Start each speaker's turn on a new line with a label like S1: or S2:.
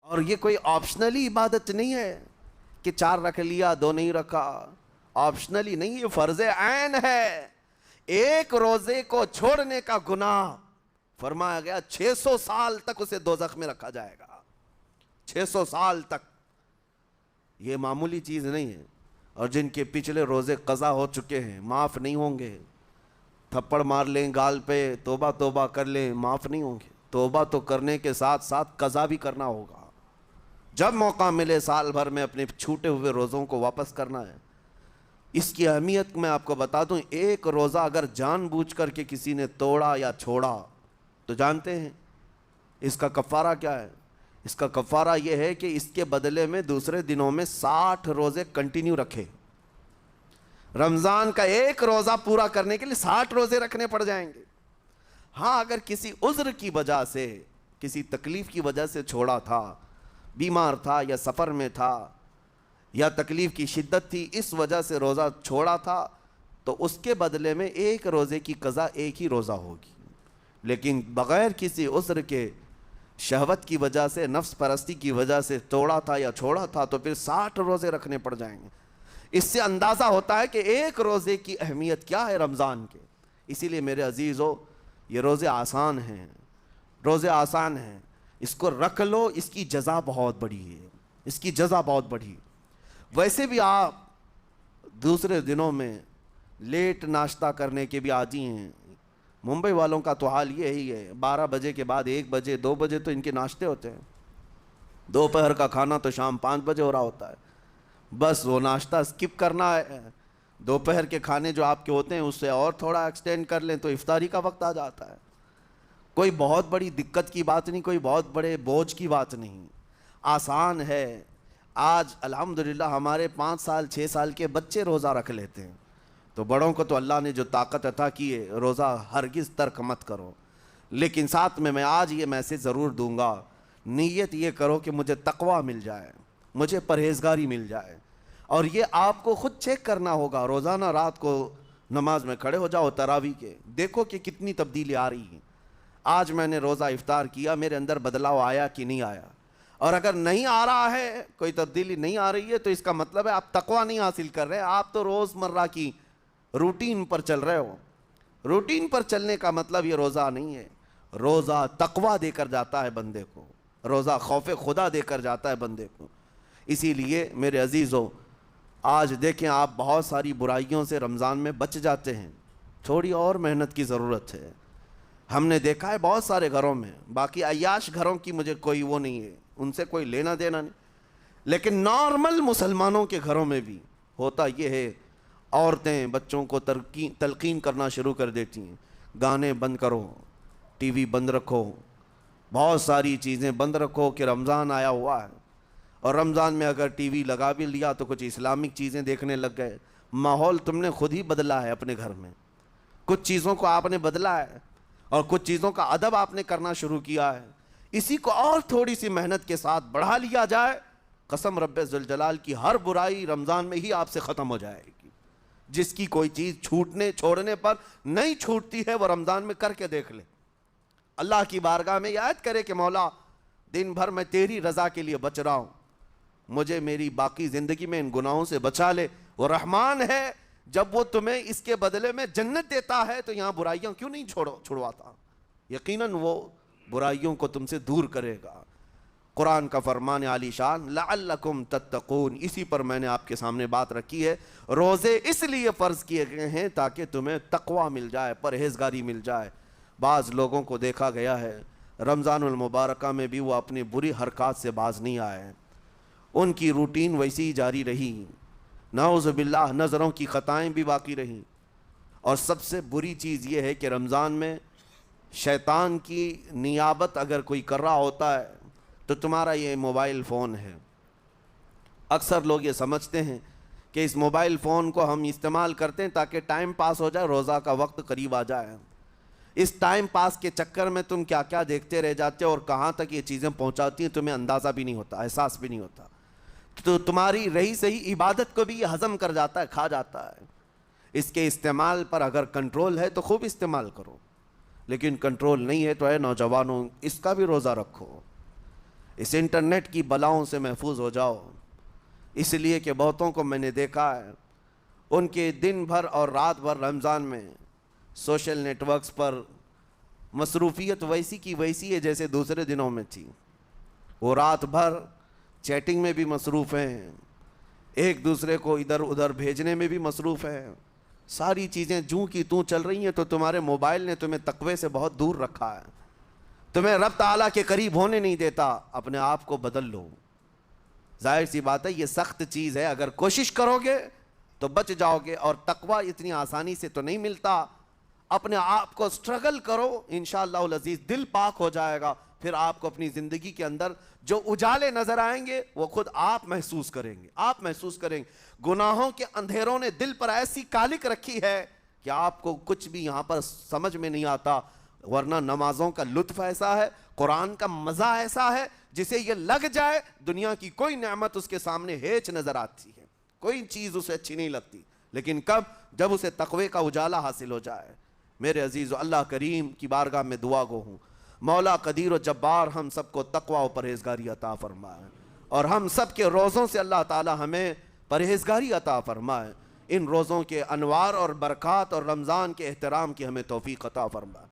S1: اور یہ کوئی آپشنلی عبادت نہیں ہے کہ 4 رکھ لیا 2 نہیں رکھا، آپشنلی نہیں، یہ فرض عین ہے۔ ایک روزے کو چھوڑنے کا گناہ فرمایا گیا 600 سال تک اسے دوزخ میں رکھا جائے گا، 600 سال تک۔ یہ معمولی چیز نہیں ہے۔ اور جن کے پچھلے روزے قضا ہو چکے ہیں معاف نہیں ہوں گے، تھپڑ مار لیں گال پہ، توبہ توبہ کر لیں، معاف نہیں ہوں گے۔ توبہ تو کرنے کے ساتھ ساتھ قضا بھی کرنا ہوگا، جب موقع ملے سال بھر میں اپنے چھوٹے ہوئے روزوں کو واپس کرنا ہے۔ اس کی اہمیت میں آپ کو بتا دوں، ایک روزہ اگر جان بوجھ کر کے کسی نے توڑا یا چھوڑا تو جانتے ہیں اس کا کفارہ کیا ہے؟ اس کا کفارہ یہ ہے کہ اس کے بدلے میں دوسرے دنوں میں 60 روزے کنٹینیو رکھے۔ رمضان کا ایک روزہ پورا کرنے کے لیے 60 روزے رکھنے پڑ جائیں گے۔ ہاں اگر کسی عذر کی وجہ سے، کسی تکلیف کی وجہ سے چھوڑا تھا، بیمار تھا یا سفر میں تھا یا تکلیف کی شدت تھی، اس وجہ سے روزہ چھوڑا تھا، تو اس کے بدلے میں ایک روزے کی قضا ایک ہی روزہ ہوگی۔ لیکن بغیر کسی عذر کے، شہوت کی وجہ سے، نفس پرستی کی وجہ سے توڑا تھا یا چھوڑا تھا تو پھر 60 روزے رکھنے پڑ جائیں گے۔ اس سے اندازہ ہوتا ہے کہ ایک روزے کی اہمیت کیا ہے رمضان کے۔ اسی لیے میرے عزیزو، یہ روزے آسان ہیں، روزے آسان ہیں، اس کو رکھ لو، اس کی جزا بہت بڑی ہے، اس کی جزا بہت بڑی۔ ویسے بھی آپ دوسرے دنوں میں لیٹ ناشتہ کرنے کے بھی عادی ہیں۔ ممبئی والوں کا تو حال یہی ہے، 12 بجے کے بعد 1 بجے 2 بجے تو ان کے ناشتے ہوتے ہیں، دوپہر کا کھانا تو شام 5 بجے ہو رہا ہوتا ہے۔ بس وہ ناشتہ اسکپ کرنا ہے، دوپہر کے کھانے جو آپ کے ہوتے ہیں اس سے اور تھوڑا ایکسٹینڈ کر لیں تو افطاری کا وقت آ جاتا ہے۔ کوئی بہت بڑی دقت کی بات نہیں، کوئی بہت بڑے بوجھ کی بات نہیں، آسان ہے۔ آج الحمدللہ ہمارے 5 سال 6 سال کے بچے روزہ رکھ لیتے ہیں، تو بڑوں کو تو اللہ نے جو طاقت عطا کی ہے، روزہ ہرگز ترک مت کرو۔ لیکن ساتھ میں آج یہ میسیج ضرور دوں گا، نیت یہ کرو کہ مجھے تقوی مل جائے، مجھے پرہیزگاری مل جائے۔ اور یہ آپ کو خود چیک کرنا ہوگا، روزانہ رات کو نماز میں کھڑے ہو جاؤ تراویح کے، دیکھو کہ کتنی تبدیلی آ رہی ہے۔ آج میں نے روزہ افطار کیا، میرے اندر بدلاؤ آیا کہ نہیں آیا؟ اور اگر نہیں آ رہا ہے، کوئی تبدیلی نہیں آ رہی ہے، تو اس کا مطلب ہے آپ تقوی نہیں حاصل کر رہے، آپ تو روز مرہ کی روٹین پر چل رہے ہو۔ روٹین پر چلنے کا مطلب یہ روزہ نہیں ہے۔ روزہ تقوی دے کر جاتا ہے بندے کو، روزہ خوف خدا دے کر جاتا ہے بندے کو۔ اسی لیے میرے عزیزو، آج دیکھیں آپ بہت ساری برائیوں سے رمضان میں بچ جاتے ہیں، تھوڑی اور محنت کی ضرورت ہے۔ ہم نے دیکھا ہے بہت سارے گھروں میں، باقی عیاش گھروں کی مجھے کوئی وہ نہیں ہے، ان سے کوئی لینا دینا نہیں، لیکن نارمل مسلمانوں کے گھروں میں بھی ہوتا یہ ہے، عورتیں بچوں کو تلقین کرنا شروع کر دیتی ہیں، گانے بند کرو، ٹی وی بند رکھو، بہت ساری چیزیں بند رکھو کہ رمضان آیا ہوا ہے۔ اور رمضان میں اگر ٹی وی لگا بھی لیا تو کچھ اسلامک چیزیں دیکھنے لگ گئے۔ ماحول تم نے خود ہی بدلا ہے اپنے گھر میں، کچھ چیزوں کو آپ نے بدلا ہے اور کچھ چیزوں کا ادب آپ نے کرنا شروع کیا ہے۔ اسی کو اور تھوڑی سی محنت کے ساتھ بڑھا لیا جائے، قسم رب ذوالجلال کی، ہر برائی رمضان میں ہی آپ سے ختم ہو جائے گی۔ جس کی کوئی چیز چھوڑنے پر نہیں چھوٹتی ہے، وہ رمضان میں کر کے دیکھ لے، اللہ کی بارگاہ میں یاد کرے کہ مولا دن بھر میں تیری رضا کے لیے بچ رہا ہوں، مجھے میری باقی زندگی میں ان گناہوں سے بچا لے۔ وہ رحمان ہے، جب وہ تمہیں اس کے بدلے میں جنت دیتا ہے تو یہاں برائیاں کیوں نہیں چھڑواتا؟ یقیناً وہ برائیوں کو تم سے دور کرے گا۔ قرآن کا فرمان عالی شان، لعلکم تتقون، اسی پر میں نے آپ کے سامنے بات رکھی ہے۔ روزے اس لیے فرض کیے گئے ہیں تاکہ تمہیں تقوی مل جائے، پرہیزگاری مل جائے۔ بعض لوگوں کو دیکھا گیا ہے رمضان المبارکہ میں بھی وہ اپنی بری حرکات سے باز نہیں آئے، ان کی روٹین ویسی ہی جاری رہی، نعوذ باللہ نظروں کی خطائیں بھی باقی رہیں۔ اور سب سے بری چیز یہ ہے کہ رمضان میں شیطان کی نیابت اگر کوئی کر رہا ہوتا ہے تو تمہارا یہ موبائل فون ہے۔ اکثر لوگ یہ سمجھتے ہیں کہ اس موبائل فون کو ہم استعمال کرتے ہیں تاکہ ٹائم پاس ہو جائے، روزہ کا وقت قریب آ جائے۔ اس ٹائم پاس کے چکر میں تم کیا کیا دیکھتے رہ جاتے ہو اور کہاں تک یہ چیزیں پہنچاتی ہیں تمہیں اندازہ بھی نہیں ہوتا، احساس بھی نہیں ہوتا، تو تمہاری رہی صحیح عبادت کو بھی یہ ہضم کر جاتا ہے، کھا جاتا ہے۔ اس کے استعمال پر اگر کنٹرول ہے تو خوب استعمال کرو، لیکن کنٹرول نہیں ہے تو اے نوجوانوں اس کا بھی روزہ رکھو، اس انٹرنیٹ کی بلاؤں سے محفوظ ہو جاؤ، اس لیے کہ بہتوں کو میں نے دیکھا ہے ان کے دن بھر اور رات بھر رمضان میں سوشل نیٹ ورکس پر مصروفیت ویسی کی ویسی ہے جیسے دوسرے دنوں میں تھی۔ وہ رات بھر چیٹنگ میں بھی مصروف ہیں، ایک دوسرے کو ادھر ادھر بھیجنے میں بھی مصروف ہیں، ساری چیزیں جوں کی توں چل رہی ہیں۔ تو تمہارے موبائل نے تمہیں تقوی سے بہت دور رکھا ہے، تمہیں رب تعالیٰ کے قریب ہونے نہیں دیتا۔ اپنے آپ کو بدل لو۔ ظاہر سی بات ہے یہ سخت چیز ہے، اگر کوشش کرو گے تو بچ جاؤ گے، اور تقوی اتنی آسانی سے تو نہیں ملتا۔ اپنے آپ کو سٹرگل کرو، انشاءاللہ العزیز دل پاک ہو جائے گا، پھر آپ کو اپنی زندگی کے اندر جو اجالے نظر آئیں گے وہ خود آپ محسوس کریں گے، آپ محسوس کریں گے۔ گناہوں کے اندھیروں نے دل پر ایسی کالک رکھی ہے کہ آپ کو کچھ بھی یہاں پر سمجھ میں نہیں آتا، ورنہ نمازوں کا لطف ایسا ہے، قرآن کا مزہ ایسا ہے، جسے یہ لگ جائے دنیا کی کوئی نعمت اس کے سامنے ہیچ نظر آتی ہے، کوئی چیز اسے اچھی نہیں لگتی۔ لیکن کب؟ جب اسے تقوی کا اجالا حاصل ہو جائے۔ میرے عزیز، اللہ کریم کی بارگاہ میں دعا گو ہوں، مولا قدیر و جبار ہم سب کو تقوی و پرہیزگاری عطا فرمائے، اور ہم سب کے روزوں سے اللہ تعالی ہمیں پرہیزگاری عطا فرمائے۔ ان روزوں کے انوار اور برکات اور رمضان کے احترام کی ہمیں توفیق عطا فرمائے۔